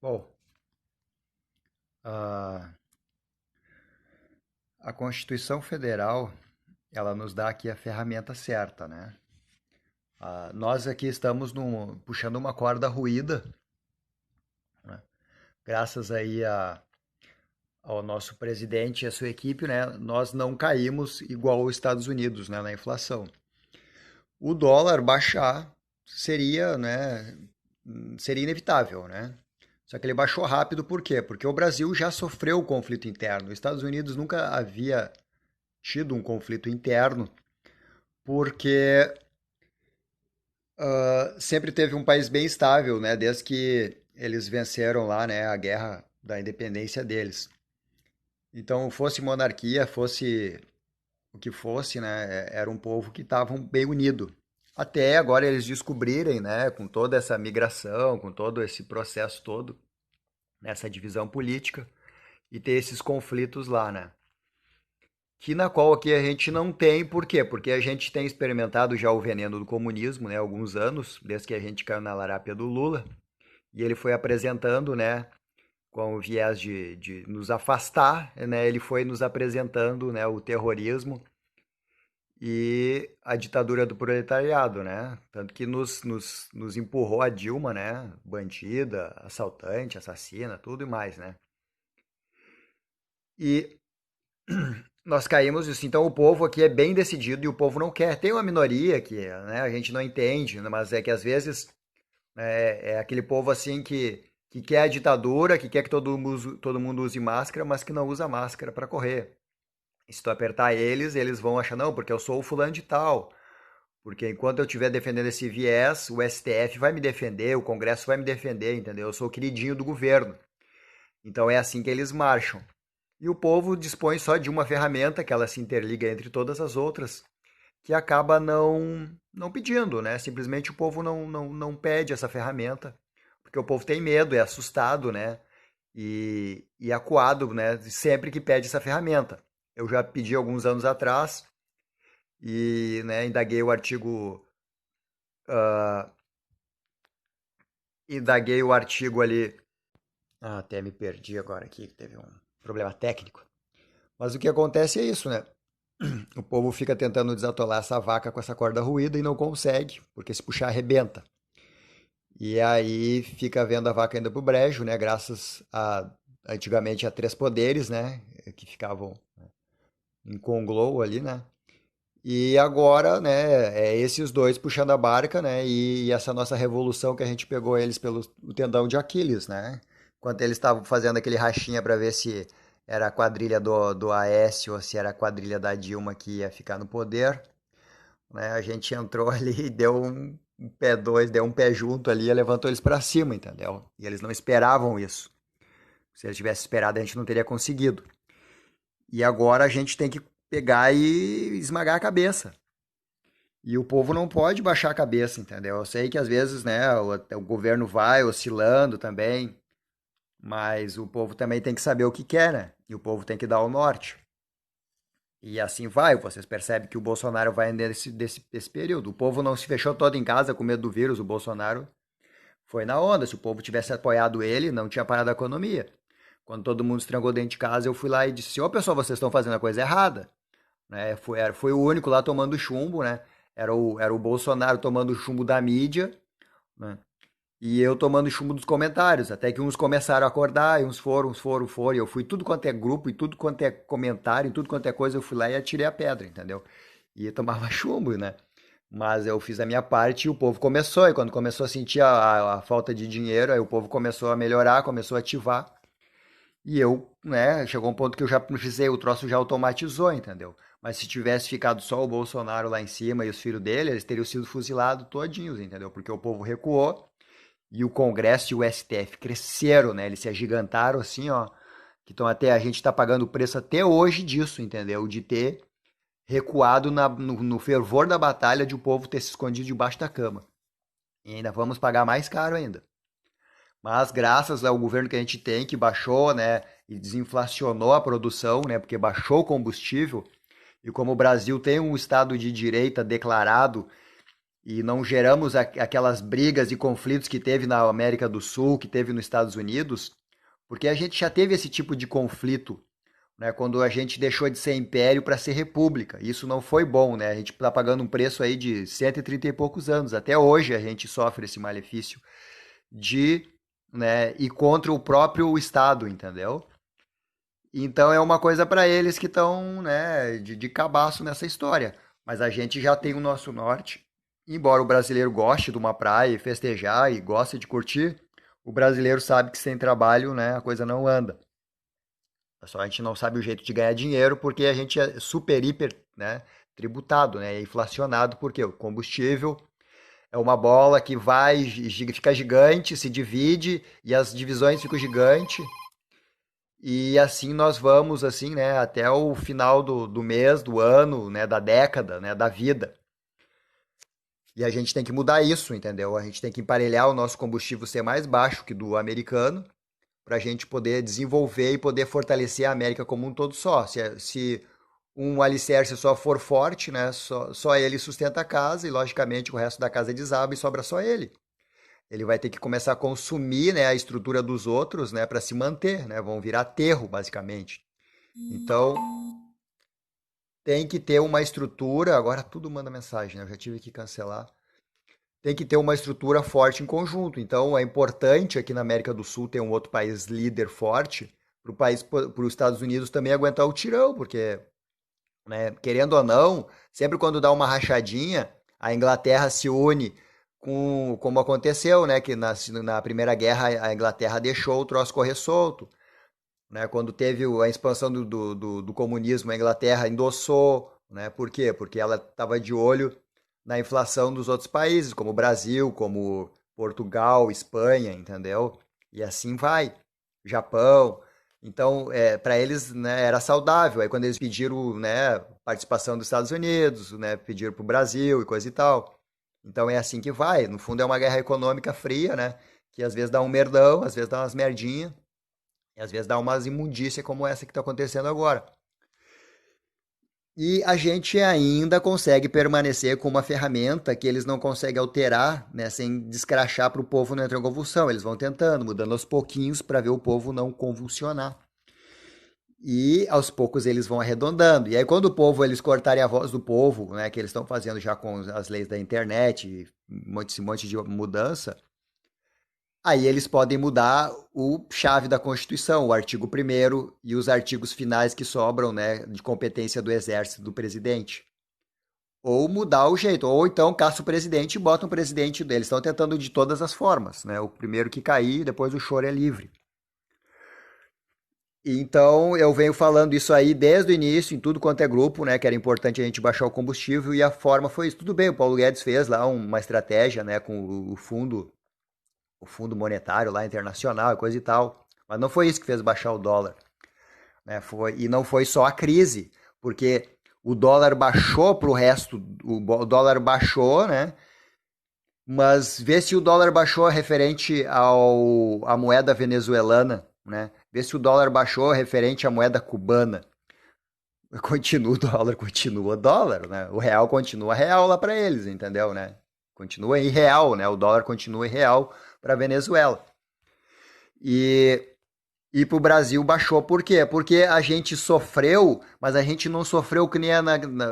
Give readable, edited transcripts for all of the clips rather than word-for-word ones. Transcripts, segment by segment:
Bom, a, a Constituição Federal, ela nos dá aqui a ferramenta certa, né? Nós aqui estamos puxando uma corda ruída, né? Graças aí ao nosso presidente e a sua equipe, né? Nós não caímos igual os Estados Unidos, né, na inflação. O dólar baixar seria, né, seria inevitável, né? Só que ele baixou rápido por quê? Porque o Brasil já sofreu o conflito interno. Os Estados Unidos nunca havia tido um conflito interno, porque sempre teve um país bem estável, né? Desde que eles venceram lá, né, a guerra da independência deles. Então, fosse monarquia, fosse o que fosse, né, era um povo que estava bem unido. Até agora eles descobrirem, né, com toda essa migração, com todo esse processo todo, nessa divisão política, e ter esses conflitos lá, né? Que na qual aqui a gente não tem, por quê? Porque a gente tem experimentado já o veneno do comunismo, né, há alguns anos, desde que a gente caiu na larápia do Lula, e ele foi apresentando, né, com o viés de nos afastar, né, ele foi nos apresentando, né, o terrorismo e a ditadura do proletariado, né, tanto que nos empurrou a Dilma, né, bandida, assaltante, assassina, tudo e mais, né. E nós caímos nisso. Então o povo aqui é bem decidido e o povo não quer. Tem uma minoria que, né, a gente não entende, né, mas é que às vezes é aquele povo assim que quer a ditadura, que quer que todo mundo use máscara, mas que não usa máscara para correr. E se tu apertar eles, eles vão achar, não, porque eu sou o fulano de tal. Porque enquanto eu estiver defendendo esse viés, o STF vai me defender, o Congresso vai me defender, entendeu? Eu sou o queridinho do governo. Então é assim que eles marcham. E o povo dispõe só de uma ferramenta que ela se interliga entre todas as outras, que acaba não pedindo, né? Simplesmente o povo não pede essa ferramenta, porque o povo tem medo, é assustado, né? E acuado, né? Sempre que pede essa ferramenta. Eu já pedi alguns anos atrás e, né, ah, indaguei o artigo ali. Ah, até me perdi agora aqui, que teve um problema técnico. Mas o que acontece é isso, né? O povo fica tentando desatolar essa vaca com essa corda ruída e não consegue, porque se puxar arrebenta. E aí fica vendo a vaca indo pro brejo, né? Graças a antigamente a três poderes, né? Que ficavam em conglow ali, né? E agora, né? É esses dois puxando a barca, né? E essa nossa revolução que a gente pegou eles pelo o tendão de Aquiles, né? Enquanto eles estavam fazendo aquele rachinha para ver se era a quadrilha do Aécio ou se era a quadrilha da Dilma que ia ficar no poder, né? A gente entrou ali e deu um pé dois, deu um pé junto ali e levantou eles para cima, entendeu? E eles não esperavam isso. Se eles tivessem esperado, a gente não teria conseguido. E agora a gente tem que pegar e esmagar a cabeça. E o povo não pode baixar a cabeça, entendeu? Eu sei que às vezes, né, o governo vai oscilando também, mas o povo também tem que saber o que quer, né? E o povo tem que dar o norte. E assim vai, vocês percebem que o Bolsonaro vai desse período. O povo não se fechou todo em casa com medo do vírus, o Bolsonaro foi na onda. Se o povo tivesse apoiado ele, não tinha parado a economia. Quando todo mundo estrangou dentro de casa, eu fui lá e disse: Ô pessoal, vocês estão fazendo a coisa errada. Né? Foi o único lá tomando chumbo, né? Era o Bolsonaro tomando chumbo da mídia, né? E eu tomando chumbo dos comentários, até que uns começaram a acordar, e uns foram, e eu fui tudo quanto é grupo, e tudo quanto é comentário, e tudo quanto é coisa, eu fui lá e atirei a pedra, entendeu? E eu tomava chumbo, né? Mas eu fiz a minha parte e o povo começou, e quando começou a sentir a falta de dinheiro, aí o povo começou a melhorar, começou a ativar, e eu, né, chegou um ponto que eu já precisei, o troço já automatizou, entendeu? Mas se tivesse ficado só o Bolsonaro lá em cima e os filhos dele, eles teriam sido fuzilados todinhos, entendeu? Porque o povo recuou, e o Congresso e o STF cresceram, né? Eles se agigantaram assim, ó. Que então até a gente está pagando o preço até hoje disso, entendeu? De ter recuado no fervor da batalha de o povo ter se escondido debaixo da cama. E ainda vamos pagar mais caro ainda. Mas graças ao governo que a gente tem, que baixou, né, e desinflacionou a produção, né, porque baixou o combustível, e como o Brasil tem um estado de direita declarado e não geramos aquelas brigas e conflitos que teve na América do Sul, que teve nos Estados Unidos, porque a gente já teve esse tipo de conflito, né, quando a gente deixou de ser império para ser república. Isso não foi bom, né? A gente está pagando um preço aí de 130 e poucos anos. Até hoje a gente sofre esse malefício de, né, ir contra o próprio Estado, entendeu? Então é uma coisa para eles que estão, né, de cabaço nessa história. Mas a gente já tem o nosso norte. Embora o brasileiro goste de uma praia e festejar e goste de curtir, o brasileiro sabe que sem trabalho, né, a coisa não anda. Só a gente não sabe o jeito de ganhar dinheiro porque a gente é super, hiper, né, tributado, né, é inflacionado porque o combustível é uma bola que vai, fica gigante, se divide e as divisões ficam gigantes. E assim nós vamos, assim, né, até o final do mês, do ano, né, da década, né, da vida. E a gente tem que mudar isso, entendeu? A gente tem que emparelhar o nosso combustível ser mais baixo que do americano, para a gente poder desenvolver e poder fortalecer a América como um todo só. Se um alicerce só for forte, né, só ele sustenta a casa e, logicamente, o resto da casa desaba e sobra só ele. Ele vai ter que começar a consumir, né, a estrutura dos outros, né, para se manter, né, vão virar aterro, basicamente. Então, tem que ter uma estrutura. Agora tudo manda mensagem, né? Eu já tive que cancelar. Tem que ter uma estrutura forte em conjunto. Então, é importante aqui na América do Sul ter um outro país líder forte para os Estados Unidos também aguentar o tirão, porque, né, querendo ou não, sempre quando dá uma rachadinha, a Inglaterra se une com como aconteceu, né, que na Primeira Guerra a Inglaterra deixou o troço correr solto, né? Quando teve a expansão do comunismo, a Inglaterra endossou, né? Por quê? Porque ela estava de olho na inflação dos outros países, como o Brasil, como Portugal, Espanha, entendeu? E assim vai. Japão. Então, para eles, né, era saudável. Aí quando eles pediram, né, participação dos Estados Unidos, né, pediram para o Brasil e coisa e tal. Então é assim que vai. No fundo é uma guerra econômica fria, né? Que às vezes dá um merdão, às vezes dá umas merdinhas. E às vezes dá umas imundícias como essa que está acontecendo agora. E a gente ainda consegue permanecer com uma ferramenta que eles não conseguem alterar, né, sem descrachar para o povo não entrar em convulsão. Eles vão tentando, mudando aos pouquinhos para ver o povo não convulsionar. E aos poucos eles vão arredondando. E aí quando o povo, eles cortarem a voz do povo, né, que eles estão fazendo já com as leis da internet, esse monte de mudança, aí eles podem mudar o chave da Constituição, o artigo 1º e os artigos finais que sobram, né, de competência do Exército do presidente. Ou mudar o jeito, ou então caça o presidente e bota um presidente deles. Estão tentando de todas as formas, né? O primeiro que cair, depois o choro é livre. Então eu venho falando isso aí desde o início, em tudo quanto é grupo, né? Que era importante a gente baixar o combustível e a forma foi isso. Tudo bem, o Paulo Guedes fez lá uma estratégia, né? Com o fundo monetário lá internacional, coisa e tal. Mas não foi isso que fez baixar o dólar, né? E não foi só a crise, porque o dólar baixou para o resto, o dólar baixou, né? Mas vê se o dólar baixou referente à moeda venezuelana, né? Vê se o dólar baixou referente à moeda cubana. Continua o dólar, continua dólar, né? O real continua real lá para eles, entendeu, né? Continua em real, né? O dólar continua em real para Venezuela. E para o Brasil baixou. Por quê? Porque a gente sofreu, mas a gente não sofreu que nem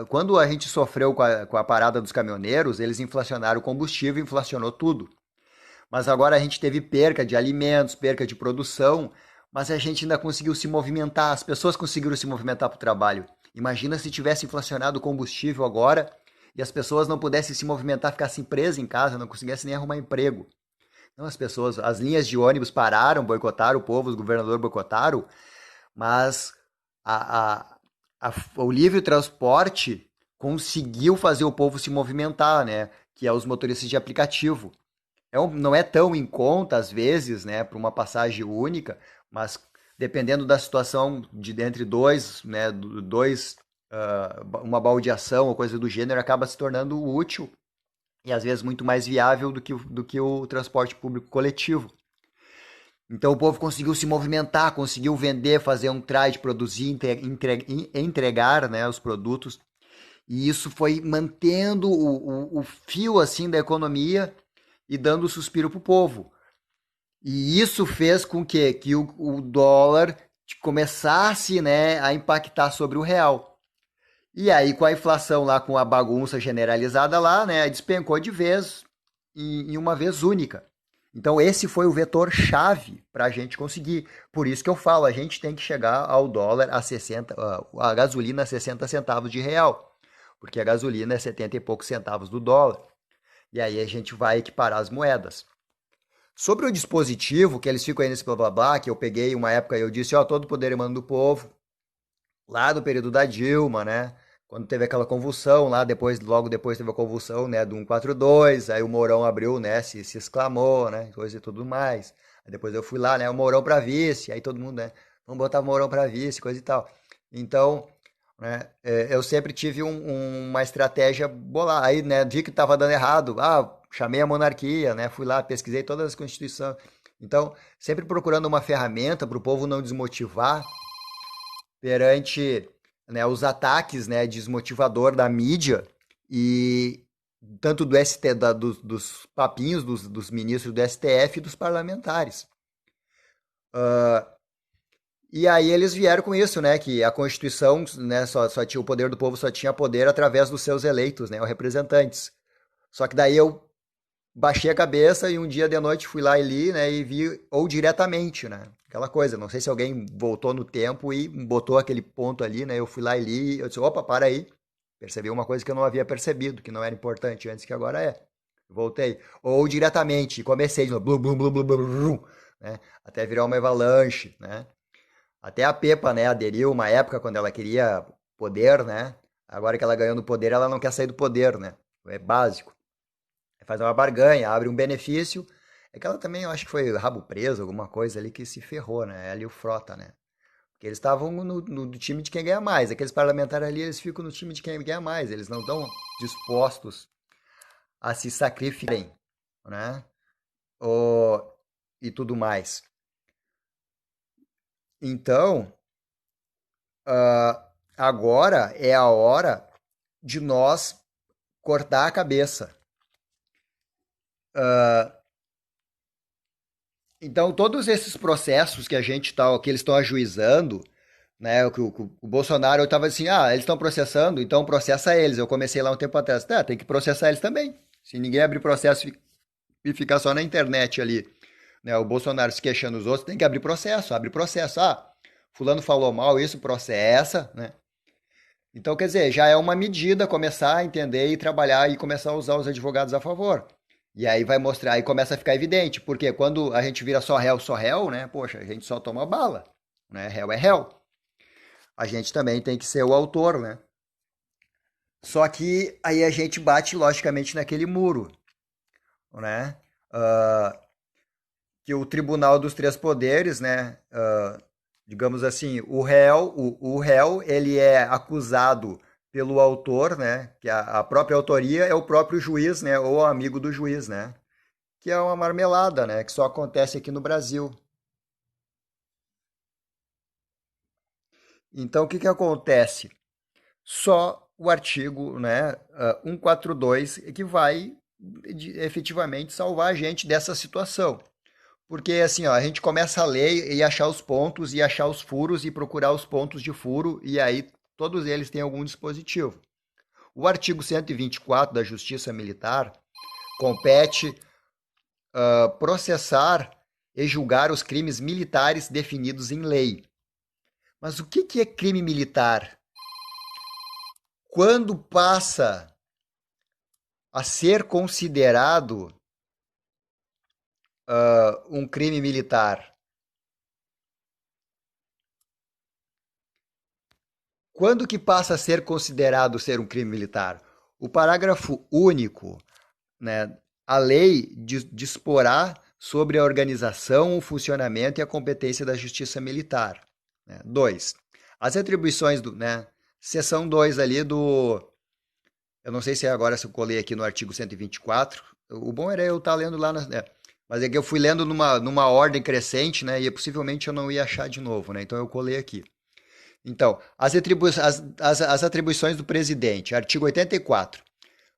quando a gente sofreu com a parada dos caminhoneiros, eles inflacionaram o combustível, inflacionou tudo. Mas agora a gente teve perca de alimentos, perca de produção, mas a gente ainda conseguiu se movimentar, as pessoas conseguiram se movimentar para o trabalho. Imagina se tivesse inflacionado o combustível agora e as pessoas não pudessem se movimentar, ficassem presas em casa, não conseguissem nem arrumar emprego. Não, as linhas de ônibus pararam, boicotaram o povo, os governadores boicotaram, mas a, o livre transporte conseguiu fazer o povo se movimentar, né? Que é os motoristas de aplicativo. Não é tão em conta, às vezes, né, para uma passagem única, mas dependendo da situação de entre dois, né, uma baldeação ou coisa do gênero, acaba se tornando útil e às vezes muito mais viável do que o transporte público coletivo. Então o povo conseguiu se movimentar, conseguiu vender, fazer um trade, produzir, entregar, né, os produtos. E isso foi mantendo o fio assim da economia e dando suspiro para o povo. E isso fez com que o dólar começasse, né, a impactar sobre o real. E aí, com a inflação lá, com a bagunça generalizada lá, né, despencou de vez em uma vez única. Então, esse foi o vetor-chave para a gente conseguir. Por isso que eu falo, a gente tem que chegar ao dólar a 60, a gasolina a 60 centavos de real. Porque a gasolina é 70 e poucos centavos do dólar. E aí a gente vai equiparar as moedas. Sobre o dispositivo, que eles ficam aí nesse blá blá blá, que eu peguei uma época e eu disse, ó, todo poder emana do povo, lá no período da Dilma, né? Quando teve aquela convulsão lá, depois, logo depois teve a convulsão, né, do 142, aí o Mourão abriu, né, se exclamou, né, coisa e tudo mais. Aí depois eu fui lá, né, o Mourão para vice, aí todo mundo, né, vamos botar o Mourão para vice, coisa e tal. Então, né, eu sempre tive uma estratégia bolada. Aí, né, vi que estava dando errado, chamei a monarquia, né, fui lá, pesquisei todas as constituições. Então, sempre procurando uma ferramenta para o povo não desmotivar perante, né, os ataques, né, desmotivador da mídia e tanto do ST, dos papinhos dos ministros do STF e dos parlamentares. E aí eles vieram com isso, né, que a Constituição, né, só tinha o poder do povo, só tinha poder através dos seus eleitos, né, os representantes. Só que daí eu baixei a cabeça e um dia de noite fui lá e li, né, e vi, ou diretamente, né, aquela coisa, não sei se alguém voltou no tempo e botou aquele ponto ali, né, eu fui lá e li, eu disse, opa, para aí, percebi uma coisa que eu não havia percebido, que não era importante antes, que agora é. Voltei. Ou diretamente, comecei, blum, blum, blum, blum, blum, blum, né, até virar uma avalanche, né. Até a Pepa, né, aderiu uma época quando ela queria poder, né, agora que ela ganhou no poder, ela não quer sair do poder, né, é básico. Faz uma barganha, abre um benefício. É que ela também, eu acho que foi rabo preso, alguma coisa ali que se ferrou, né? Ela e o Frota, né? Porque eles estavam no time de quem ganha mais. Aqueles parlamentares ali, eles ficam no time de quem ganha mais. Eles não estão dispostos a se sacrificarem, né? O, e tudo mais. Então, agora é a hora de nós cortar a cabeça. Então, todos esses processos que a gente tá, que eles estão ajuizando, né? O Bolsonaro, eu tava assim, eles estão processando, então processa eles. Eu comecei lá um tempo atrás, tem que processar eles também. Se ninguém abrir processo e ficar só na internet ali, né? O Bolsonaro se queixando dos outros, tem que abrir processo, abre processo. Fulano falou mal, isso processa, né? Então, quer dizer, já é uma medida começar a entender e trabalhar e começar a usar os advogados a favor. E aí vai mostrar, aí começa a ficar evidente, porque quando a gente vira só réu, né? Poxa, a gente só toma bala, né? Réu é réu. A gente também tem que ser o autor, né? Só que aí a gente bate logicamente naquele muro, né? Ah, que o Tribunal dos Três Poderes, né? Digamos assim, o réu ele é acusado pelo autor, né? Que a própria autoria é o próprio juiz, né? Ou amigo do juiz, né? Que é uma marmelada, né? Que só acontece aqui no Brasil. Então, o que que acontece? Só o artigo, né, 142 que vai efetivamente salvar a gente dessa situação. Porque assim, ó, a gente começa a ler e achar os pontos e achar os furos e procurar os pontos de furo e aí todos eles têm algum dispositivo. O artigo 124 da Justiça Militar compete processar e julgar os crimes militares definidos em lei. Mas o que é crime militar? Quando passa a ser considerado um crime militar? Quando que passa a ser considerado ser um crime militar? O parágrafo único, né, a lei disporá sobre a organização, o funcionamento e a competência da justiça militar. Né? Dois, as atribuições do, né, seção 2 ali do, eu não sei se é agora se eu colei aqui no artigo 124, o bom era eu estar lendo lá, mas é que eu fui lendo numa ordem crescente, né, e possivelmente eu não ia achar de novo, né, então eu colei aqui. Então, as atribuições do presidente, artigo 84,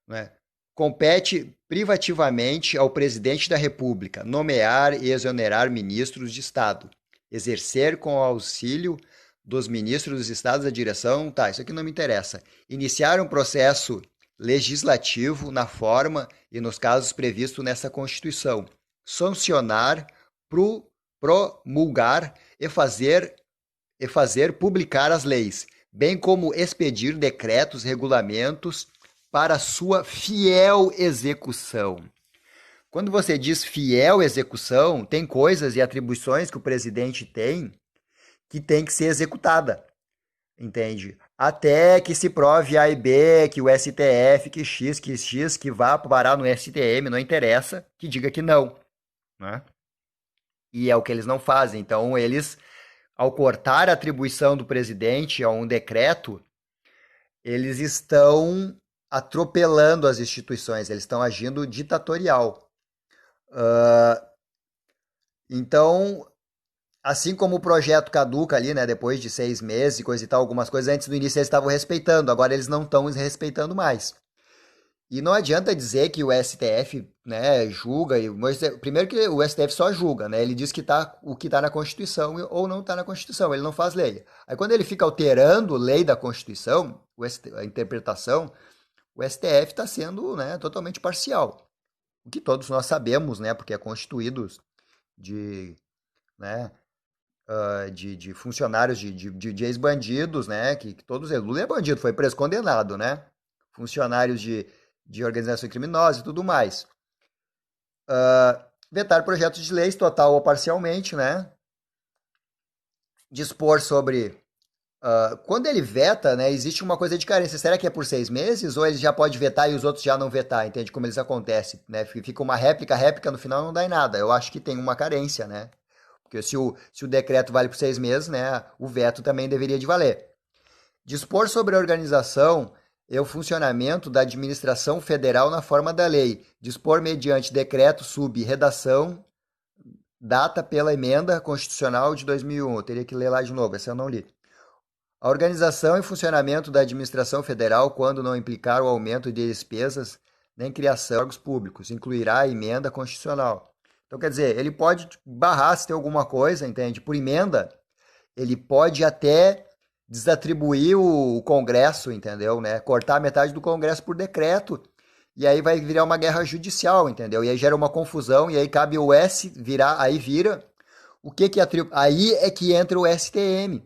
né? Compete privativamente ao presidente da República nomear e exonerar ministros de Estado, exercer com o auxílio dos ministros dos estados a direção, tá, isso aqui não me interessa. Iniciar um processo legislativo na forma e nos casos previstos nessa Constituição. Sancionar, promulgar e fazer publicar as leis, bem como expedir decretos, regulamentos para sua fiel execução. Quando você diz fiel execução, tem coisas e atribuições que o presidente tem que ser executada, entende? Até que se prove A e B, que o STF, que X, que vá parar no STM, não interessa, que diga que não, né? E é o que eles não fazem. Então, eles, ao cortar a atribuição do presidente a um decreto, eles estão atropelando as instituições, eles estão agindo ditatorial. Então, assim como o projeto caduca ali, né, depois de 6 meses e coisa e tal, algumas coisas antes do início eles estavam respeitando, agora eles não estão respeitando mais. E não adianta dizer que o STF, né, julga, primeiro que o STF só julga, né, ele diz que o que está na Constituição ou não está na Constituição, ele não faz lei. Aí quando ele fica alterando lei da Constituição, a interpretação, o STF está sendo, né, totalmente parcial. O que todos nós sabemos, né, porque é constituído de, né, de funcionários de ex-bandidos, né, que todos, Lula é bandido, foi preso condenado, né, funcionários de organização criminosa e tudo mais. Vetar projetos de leis total ou parcialmente, né, dispor sobre... quando ele veta, né, existe uma coisa de carência. Será que é por 6 meses? Ou ele já pode vetar e os outros já não vetar? Entende como isso acontece? Né? Fica uma réplica, no final não dá em nada. Eu acho que tem uma carência, né? Porque se o decreto vale por 6 meses, né, o veto também deveria de valer. Dispor sobre a organização e o funcionamento da administração federal na forma da lei. Dispor mediante decreto sub-redação, data pela emenda constitucional de 2001. Eu teria que ler lá de novo, essa eu não li. A organização e funcionamento da administração federal, quando não implicar o aumento de despesas nem criação de órgãos públicos, incluirá a emenda constitucional. Então, quer dizer, ele pode barrar se tem alguma coisa, entende? Por emenda, ele pode até desatribuir o Congresso, entendeu? Né? Cortar metade do Congresso por decreto, e aí vai virar uma guerra judicial, entendeu? E aí gera uma confusão, e aí cabe o aí vira o que aí é que entra o STM.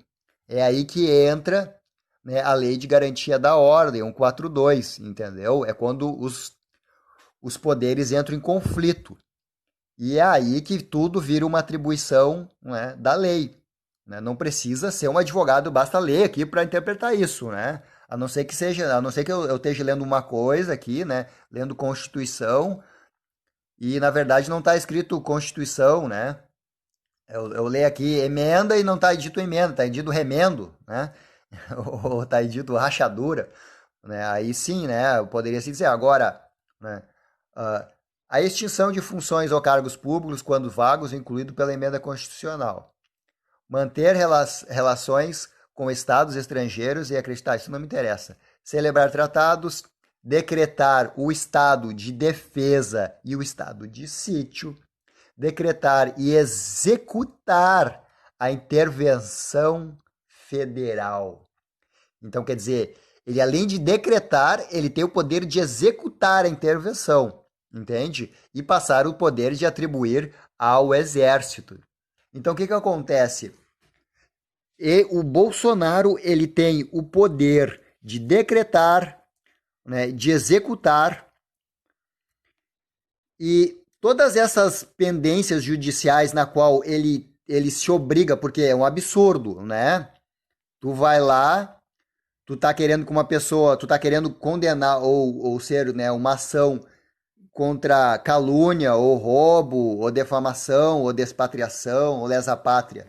É aí que entra, né, a Lei de Garantia da Ordem, 142, entendeu? É quando os poderes entram em conflito. E é aí que tudo vira uma atribuição, né, da lei. Né? Não precisa ser um advogado, basta ler aqui para interpretar isso, né? A não ser que eu esteja lendo uma coisa aqui, né? Lendo Constituição, e na verdade não está escrito Constituição, né? Eu leio aqui emenda e não está dito emenda, está dito remendo, né? Ou está dito rachadura, né? Aí sim, né? Poderia se dizer agora, né? A extinção de funções ou cargos públicos quando vagos, incluído pela emenda constitucional. Manter relações com estados estrangeiros e acreditar, isso não me interessa. Celebrar tratados, decretar o estado de defesa e o estado de sítio, decretar e executar a intervenção federal. Então, quer dizer, ele além de decretar, ele tem o poder de executar a intervenção, entende? E passar o poder de atribuir ao exército. Então, o que acontece? O Bolsonaro, ele tem o poder de decretar, né, de executar, e todas essas pendências judiciais na qual ele se obriga, porque é um absurdo, né? Tu vai lá, tu tá querendo com uma pessoa, tu tá querendo condenar ou ser, né, uma ação contra calúnia, ou roubo, ou defamação, ou despatriação, ou lesa pátria,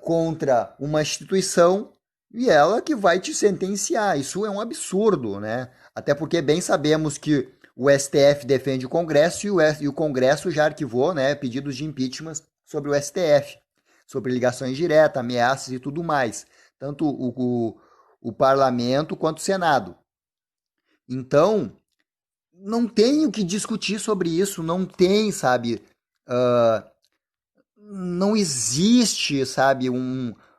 contra uma instituição, e ela que vai te sentenciar. Isso é um absurdo, né? Até porque bem sabemos que o STF defende o Congresso e o Congresso já arquivou, né, pedidos de impeachment sobre o STF. sobre ligações diretas, ameaças e tudo mais, tanto o parlamento quanto o Senado. Então, não tem o que discutir sobre isso, não tem, sabe, uh, não existe, sabe,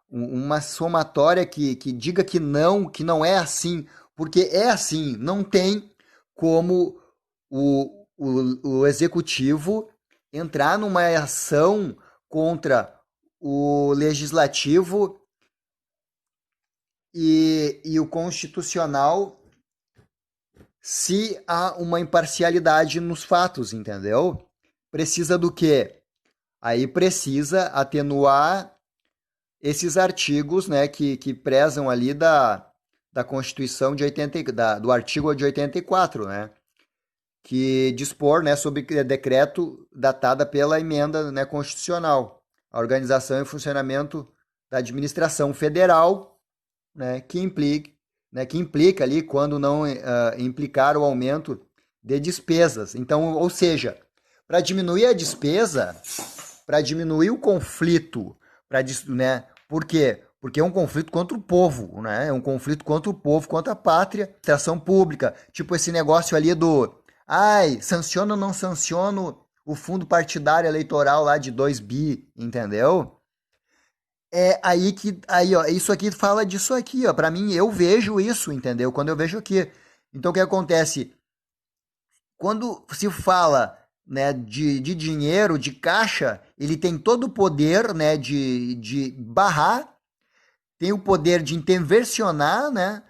uma somatória que diga que não é assim, porque é assim, não tem como o executivo entrar numa ação contra o legislativo e o constitucional se há uma imparcialidade nos fatos, entendeu? Precisa do quê? Aí precisa atenuar esses artigos, né, que prezam ali da Constituição de 80, do artigo de 84, né, que dispor, né, sobre decreto datada pela emenda, né, constitucional, a organização e funcionamento da administração federal, né, que implica ali quando não implicar o aumento de despesas. Então, ou seja, para diminuir a despesa, para diminuir o conflito, né, por quê? Porque é um conflito contra o povo, né? É um conflito contra o povo, contra a pátria, administração pública. Tipo esse negócio ali ai, sanciona ou não sanciona o fundo partidário eleitoral lá de 2 bi, entendeu? É aí que, aí, ó, isso aqui fala disso aqui, ó. Para mim, eu vejo isso, entendeu? Quando eu vejo aqui. Então, o que acontece? Quando se fala, né, de dinheiro, de caixa, ele tem todo o poder, né, de barrar, tem o poder de intervencionar, né,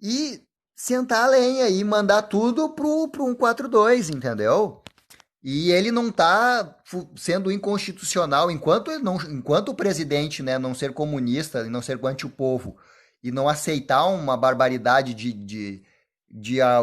e sentar a lenha e mandar tudo pro 142, entendeu? E ele não está sendo inconstitucional enquanto, enquanto o presidente, né, não ser comunista e não ser anti-povo e não aceitar uma barbaridade de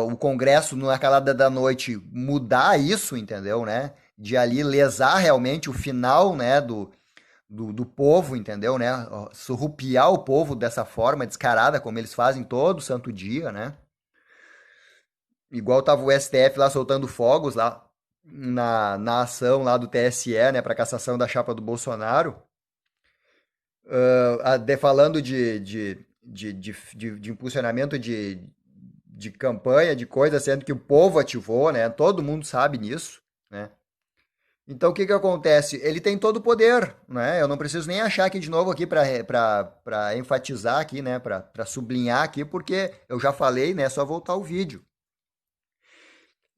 o Congresso, na calada da noite, mudar isso, entendeu, né? De ali lesar realmente o final, né, do povo, entendeu, né? Surrupiar o povo dessa forma descarada, como eles fazem todo santo dia, né? Igual tava o STF lá soltando fogos lá na ação lá do TSE, né, para cassação da chapa do Bolsonaro, falando de impulsionamento de campanha, de coisa, sendo que o povo ativou, né? Todo mundo sabe nisso, né? Então o que que acontece? Ele tem todo o poder, né? Eu não preciso nem achar aqui de novo aqui para enfatizar aqui, né? Para sublinhar aqui, porque eu já falei, né? É só voltar o vídeo.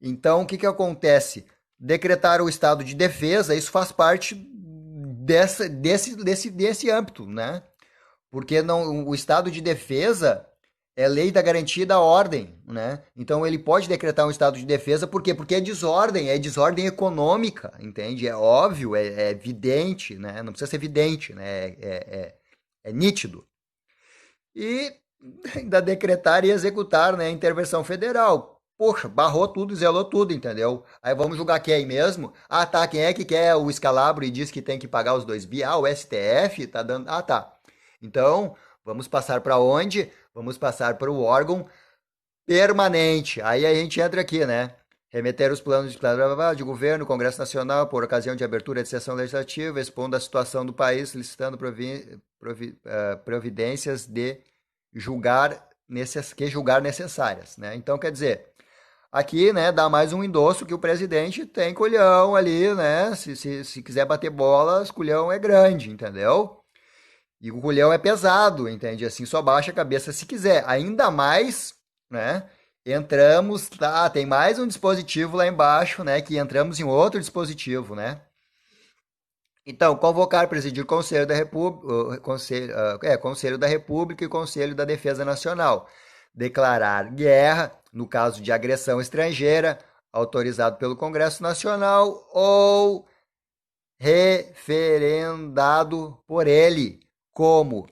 Então o que que acontece? Decretar o estado de defesa, isso faz parte desse âmbito, né? Porque não, o estado de defesa é lei da garantia da ordem, né? Então ele pode decretar um estado de defesa, por quê? Porque é desordem econômica, entende? É óbvio, é evidente, né? Não precisa ser evidente, né? É nítido. E ainda decretar e executar, né, a intervenção federal. Poxa, barrou tudo, zelou tudo, entendeu? Aí vamos julgar quem mesmo? Ah, tá, quem é que quer o escalabro e diz que tem que pagar os 2 bi? Ah, o STF tá dando. Ah, tá. Então, vamos passar para onde? Vamos passar para o órgão permanente. Aí a gente entra aqui, né? Remeter os planos de governo, Congresso Nacional, por ocasião de abertura de sessão legislativa, expondo a situação do país, licitando providências de julgar necessárias, né? Então, quer dizer, aqui, né, dá mais um endosso que o presidente tem culhão ali, né? Se quiser bater bola, o culhão é grande, entendeu? E o culhão é pesado, entende? Assim, só baixa a cabeça se quiser. Ainda mais, né? Entramos, tá? Tem mais um dispositivo lá embaixo, né? Que entramos em outro dispositivo, né? Então, convocar, presidir Conselho da República, Conselho da República e Conselho da Defesa Nacional. Declarar guerra, no caso de agressão estrangeira, autorizado pelo Congresso Nacional ou referendado por ele, como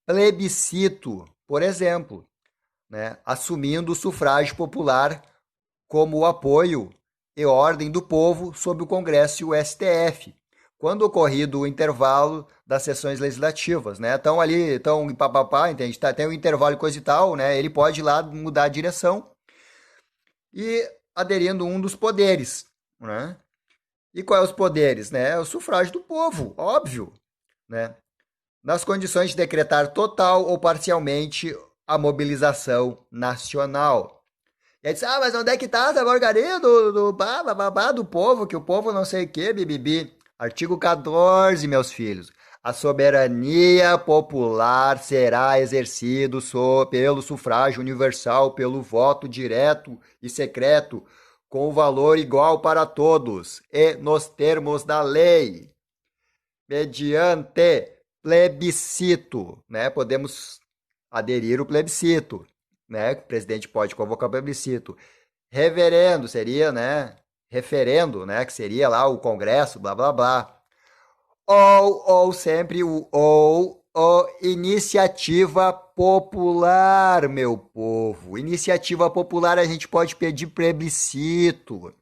plebiscito, por exemplo, né, assumindo o sufrágio popular como o apoio e ordem do povo sob o Congresso e o STF, quando ocorrido o intervalo das sessões legislativas, né? Então ali, então papapá, entende? Tem um intervalo e coisa e tal, né? Ele pode ir lá mudar a direção e aderindo um dos poderes, né? E quais os poderes, né? É o sufrágio do povo, óbvio. né? Nas condições de decretar total ou parcialmente a mobilização nacional. E aí disse, mas onde é que tá essa porcaria do povo, que o povo não sei o que, bibibi. Artigo 14, meus filhos. A soberania popular será exercida pelo sufrágio universal, pelo voto direto e secreto, com valor igual para todos e nos termos da lei, mediante plebiscito, né? Podemos aderir o plebiscito, né? O presidente pode convocar o plebiscito. Reverendo seria, né? Referendo, né? Que seria lá o Congresso, blá blá blá. Ou sempre o iniciativa popular, meu povo. Iniciativa popular a gente pode pedir plebiscito,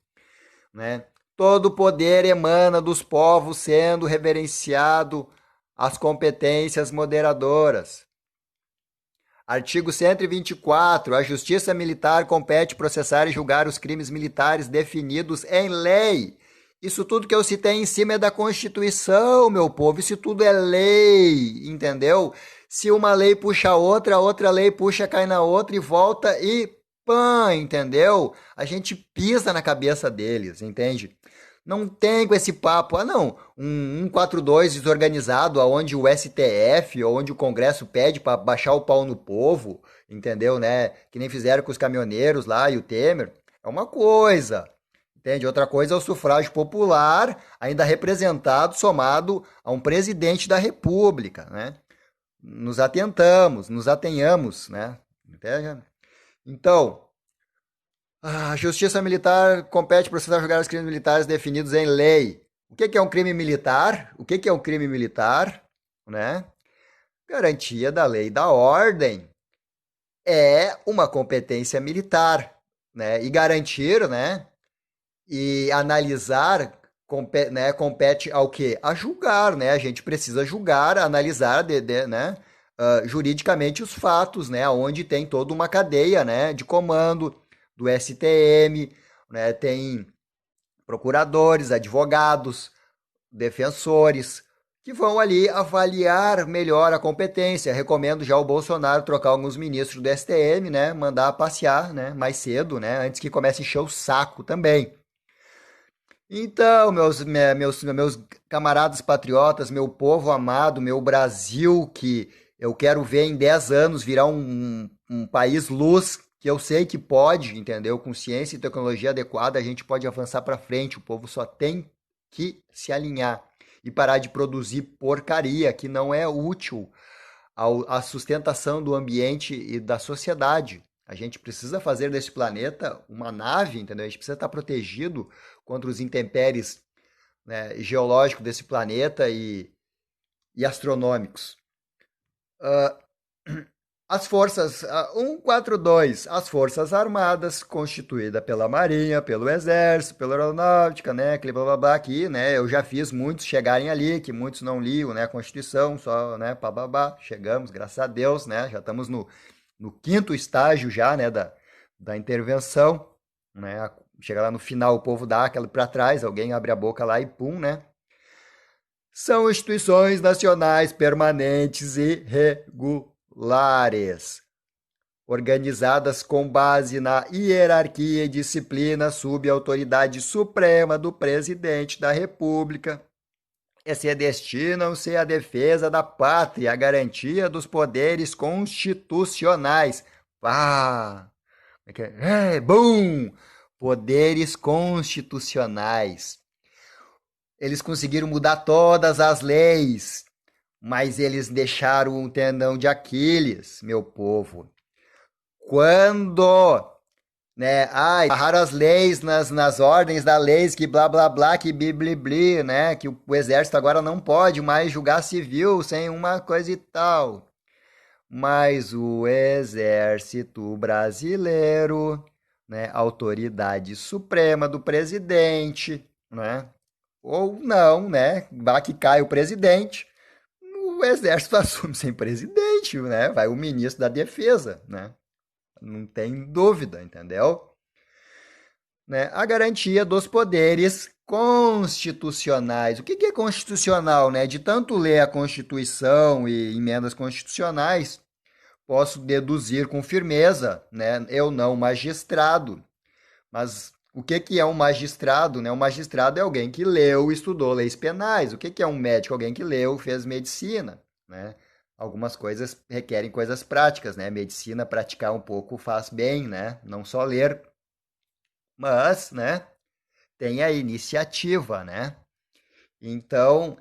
né? Todo poder emana dos povos, sendo reverenciado as competências moderadoras. Artigo 124. A Justiça Militar compete processar e julgar os crimes militares definidos em lei. Isso tudo que eu citei em cima é da Constituição, meu povo. Isso tudo é lei, entendeu? Se uma lei puxa a outra lei puxa, cai na outra e volta e pã, entendeu? A gente pisa na cabeça deles, entende? Não tem com esse papo, não, um 142 desorganizado, aonde o STF, onde o Congresso pede para baixar o pau no povo, entendeu, né? Que nem fizeram com os caminhoneiros lá e o Temer. É uma coisa, entende? Outra coisa é o sufrágio popular, ainda representado, somado a um presidente da República, né? Nos atenhamos, né? Entende? Então, a Justiça Militar compete processar e julgar os crimes militares definidos em lei. O que é um crime militar? O que é um crime militar? Né? Garantia da lei e da ordem é uma competência militar, né? E garantir, né? E analisar compete ao quê? A julgar, né? A gente precisa julgar, analisar, né? Juridicamente os fatos, né? Onde tem toda uma cadeia, né? De comando do STM, né? Tem procuradores, advogados, defensores, que vão ali avaliar melhor a competência. Recomendo já o Bolsonaro trocar alguns ministros do STM, né? Mandar passear, né? Mais cedo, né? Antes que comece a encher o saco também. Então, meus camaradas patriotas, meu povo amado, meu Brasil, que eu quero ver em 10 anos virar um país luz, que eu sei que pode, entendeu? Com ciência e tecnologia adequada, a gente pode avançar para frente. O povo só tem que se alinhar e parar de produzir porcaria que não é útil à sustentação do ambiente e da sociedade. A gente precisa fazer desse planeta uma nave, entendeu? A gente precisa estar protegido contra os intempéries, né, geológicos desse planeta e astronômicos. Uh, as forças 142, as forças armadas constituída pela Marinha, pelo Exército, pela Aeronáutica, né, aquele blá blá blá aqui, né, eu já fiz muitos chegarem ali, que muitos não liam, né, a Constituição, só, né, pá, pá, pá, chegamos, graças a Deus, né, já estamos no quinto estágio já, né, da intervenção, né, chega lá no final o povo dá aquela para trás, alguém abre a boca lá e pum, né, são instituições nacionais permanentes e regulares, organizadas com base na hierarquia e disciplina sob a autoridade suprema do presidente da República, e se destinam-se à defesa da pátria, à garantia dos poderes constitucionais. Pá! Bum! Poderes constitucionais. Eles conseguiram mudar todas as leis, mas eles deixaram um tendão de Aquiles, meu povo. Quando, né, barrar as leis nas ordens da lei, que blá blá blá, que biblibli, né, que o exército agora não pode mais julgar civil sem uma coisa e tal. Mas o exército brasileiro, né, autoridade suprema do presidente, né, ou não, né, vai que cai o presidente, o exército assume sem presidente, né, vai o ministro da defesa, né, não tem dúvida, entendeu? Né, a garantia dos poderes constitucionais. O que é constitucional, né? De tanto ler a Constituição e emendas constitucionais, posso deduzir com firmeza, né? Eu não magistrado, mas o que é um magistrado, né? Um magistrado é alguém que leu e estudou leis penais. O que é um médico? Alguém que leu, fez medicina, né? Algumas coisas requerem coisas práticas, né? Medicina, praticar um pouco faz bem, né? Não só ler, mas, né? Tem a iniciativa, né? Então,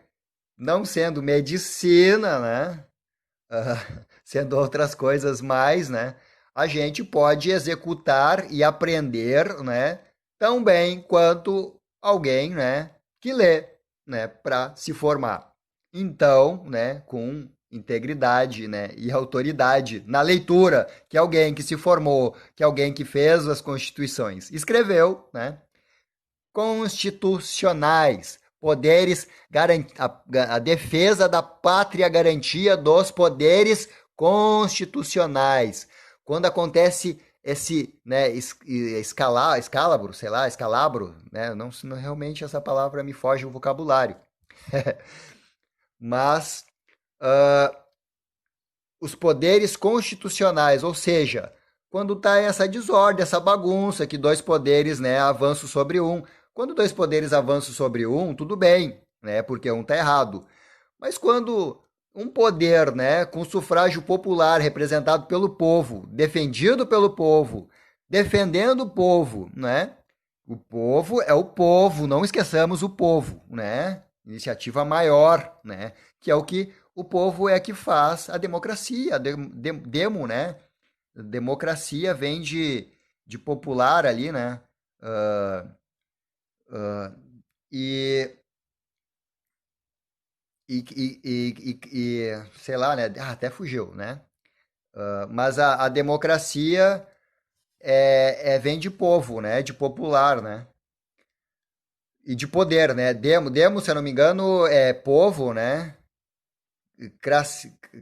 não sendo medicina, né? Sendo outras coisas mais, né? A gente pode executar e aprender, né? Tão bem quanto alguém, né? Que lê, né? Para se formar. Então, né? Com integridade, né? E autoridade na leitura, que alguém que se formou, que alguém que fez as constituições, escreveu, né? Constitucionais, poderes, a defesa da pátria, garantia dos poderes constitucionais. Quando acontece esse, né, escalabro, sei lá, escalabro, né, não realmente essa palavra me foge o vocabulário, mas os poderes constitucionais, ou seja, quando está essa desordem, essa bagunça, que dois poderes, né, avançam sobre um. Quando dois poderes avançam sobre um, tudo bem, né, porque um está errado. Mas quando um poder, né, com sufrágio popular, representado pelo povo, defendido pelo povo, defendendo o povo, né? O povo é o povo, não esqueçamos o povo, né? Iniciativa maior, né? Que é o que o povo é que faz a democracia, demo, né? Democracia vem de popular ali, né? Uh, uh, e, sei lá, né? Até fugiu, né? Mas a democracia vem de povo, né? De popular, né? E de poder, né? Demo, se eu não me engano, é povo, né?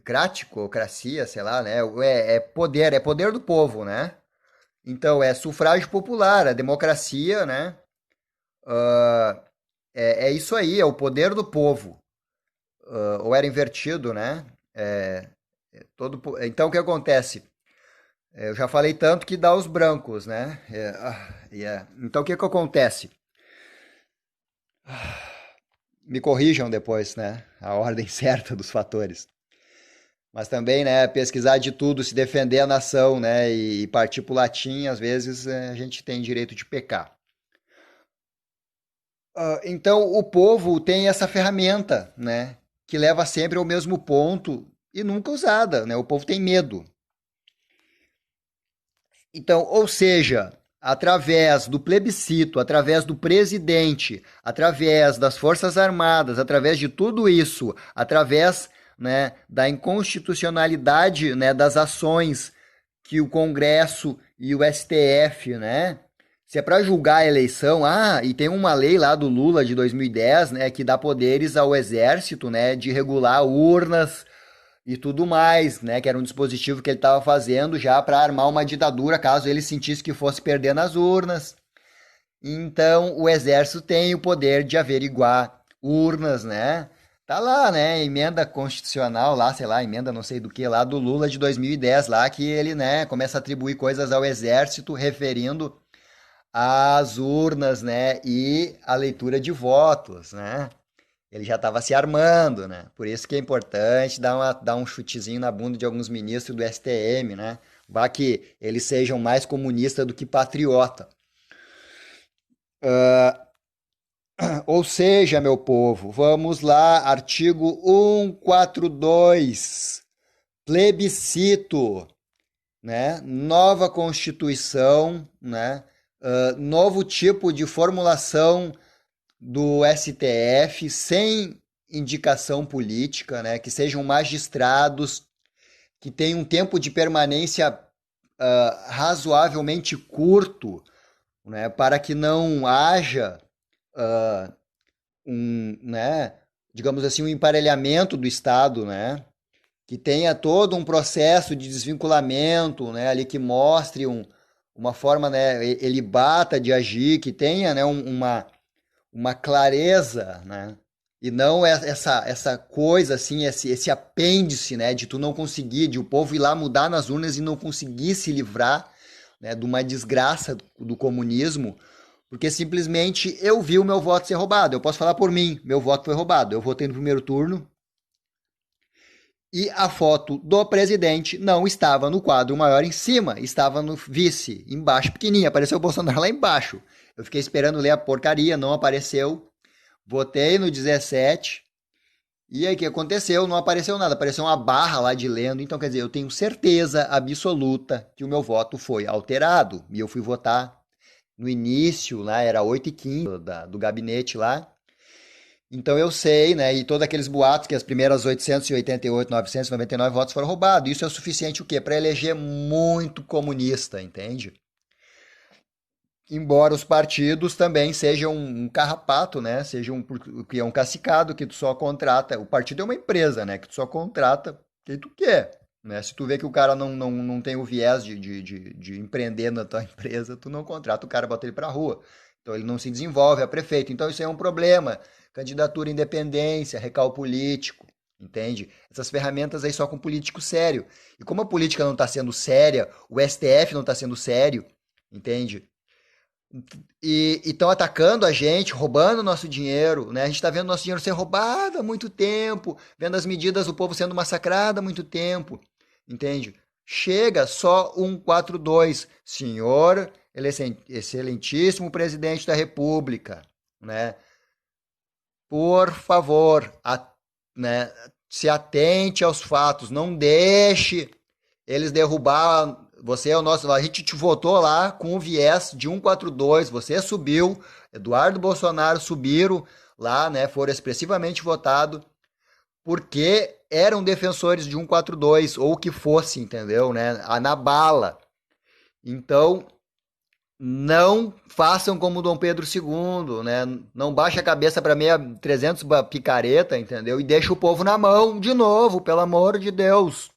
Crático, cracia, sei lá, né? É poder do povo, né? Então, é sufrágio popular, a democracia, né? Uh, é isso aí, é o poder do povo. Ou era invertido, né? Então, o que acontece? Eu já falei tanto que dá os brancos, né? Então, o que acontece? Me corrijam depois, né? A ordem certa dos fatores. Mas também, né, pesquisar de tudo, se defender a nação, né, e partir pro latim, às vezes a gente tem direito de pecar. Então, o povo tem essa ferramenta, né, que leva sempre ao mesmo ponto e nunca usada, né? O povo tem medo. Então, ou seja, através do plebiscito, através do presidente, através das Forças Armadas, através de tudo isso, através, né, da inconstitucionalidade, né, das ações que o Congresso e o STF, né, se é para julgar a eleição, e tem uma lei lá do Lula de 2010, né, que dá poderes ao Exército, né, de regular urnas, e tudo mais, né? Que era um dispositivo que ele estava fazendo já para armar uma ditadura caso ele sentisse que fosse perder nas urnas. Então, o exército tem o poder de averiguar urnas, né? Tá lá, né? Emenda constitucional lá, sei lá, emenda não sei do que lá do Lula de 2010 lá que ele, né, começa a atribuir coisas ao exército referindo às urnas, né, e a leitura de votos, né? Ele já estava se armando, né? Por isso que é importante dar um chutezinho na bunda de alguns ministros do STM, né? Vá que eles sejam mais comunistas do que patriota. Ou seja, meu povo, vamos lá, artigo 142, plebiscito, né? Nova Constituição, né? Novo tipo de formulação do STF sem indicação política, né? Que sejam magistrados que tenham um tempo de permanência razoavelmente curto, né? Para que não haja né? Digamos assim, um emparelhamento do Estado, né? Que tenha todo um processo de desvinculamento, né? Ali que mostre uma forma, né? Ele bata de agir, que tenha, né? uma clareza, né? E não essa coisa assim, esse apêndice, né, de tu não conseguir, de o povo ir lá mudar nas urnas e não conseguir se livrar, né, de uma desgraça do comunismo, porque simplesmente eu vi o meu voto ser roubado. Eu posso falar por mim, meu voto foi roubado. Eu votei no primeiro turno e a foto do presidente não estava no quadro maior em cima, estava no vice, embaixo pequenininho, apareceu o Bolsonaro lá embaixo. Eu fiquei esperando ler a porcaria, não apareceu. Votei no 17. E aí o que aconteceu? Não apareceu nada, apareceu uma barra lá de lendo. Então, quer dizer, eu tenho certeza absoluta que o meu voto foi alterado. E eu fui votar no início, lá era 8h15 do gabinete lá. Então eu sei, né? E todos aqueles boatos que as primeiras 888, 999 votos foram roubados. Isso é o suficiente o quê? Para eleger muito comunista, entende? Embora os partidos também sejam um carrapato, né? Sejam que é um cacicado que tu só contrata. O partido é uma empresa, né? Que tu só contrata quem tu quer, né? Se tu vê que o cara não tem o viés de empreender na tua empresa, tu não contrata o cara, bota ele pra rua. Então ele não se desenvolve a prefeito. Então isso aí é um problema. Candidatura, independência, recal político, entende? Essas ferramentas aí só com político sério. E como a política não está sendo séria, o STF não está sendo sério, entende? E estão atacando a gente, roubando nosso dinheiro, né? A gente está vendo nosso dinheiro ser roubado há muito tempo, vendo as medidas do povo sendo massacrado há muito tempo, entende? Chega só 142, senhor excelentíssimo presidente da República, né? Por favor, né, se atente aos fatos, não deixe eles derrubar. Você é o nosso. A gente te votou lá com o viés de 142. Você subiu, Eduardo Bolsonaro subiram lá, né? Foram expressivamente votados porque eram defensores de 142 ou o que fosse, entendeu, né? Na bala. Então, não façam como Dom Pedro II, né? Não baixe a cabeça para 300 picareta, entendeu? E deixa o povo na mão de novo, pelo amor de Deus.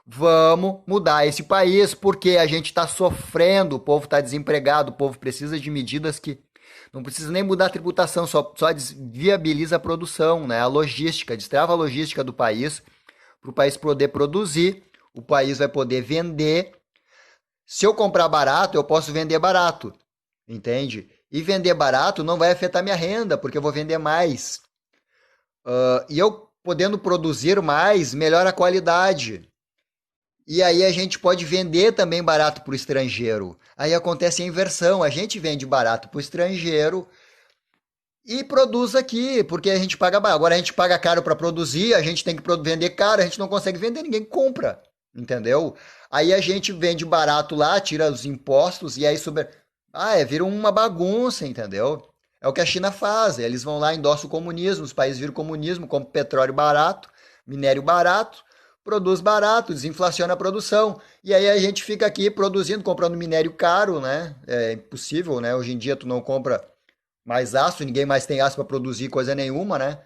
Vamos mudar esse país porque a gente está sofrendo, o povo está desempregado, o povo precisa de medidas que não precisa nem mudar a tributação, só viabiliza a produção, né? A logística, destrava a logística do país para o país poder produzir, o país vai poder vender. Se eu comprar barato, eu posso vender barato, entende? E vender barato não vai afetar minha renda, porque eu vou vender mais. E eu podendo produzir mais, melhora a qualidade. E aí a gente pode vender também barato para o estrangeiro. Aí acontece a inversão, a gente vende barato para o estrangeiro e produz aqui, porque a gente paga barato. Agora a gente paga caro para produzir, a gente tem que vender caro, a gente não consegue vender, ninguém compra, entendeu? Aí a gente vende barato lá, tira os impostos e aí sobre... vira uma bagunça, entendeu? É o que a China faz, eles vão lá, endossam o comunismo, os países viram comunismo, compram petróleo barato, minério barato, produz barato, desinflaciona a produção. E aí a gente fica aqui produzindo, comprando minério caro, né? É impossível, né? Hoje em dia tu não compra mais aço, ninguém mais tem aço para produzir coisa nenhuma, né?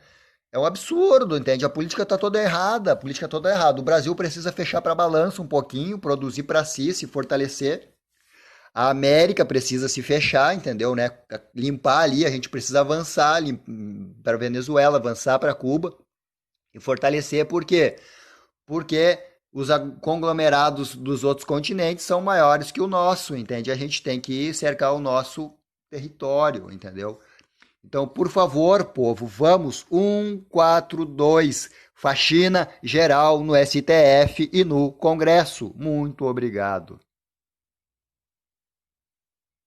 É um absurdo, entende? A política está toda errada, a política toda errada. O Brasil precisa fechar para balanço um pouquinho, produzir para si, se fortalecer. A América precisa se fechar, entendeu, né? Limpar ali, a gente precisa avançar para a Venezuela, avançar para Cuba e fortalecer. Por quê? Porque os conglomerados dos outros continentes são maiores que o nosso, entende? A gente tem que cercar o nosso território, entendeu? Então, por favor, povo, vamos 142, faxina geral no STF e no Congresso. Muito obrigado.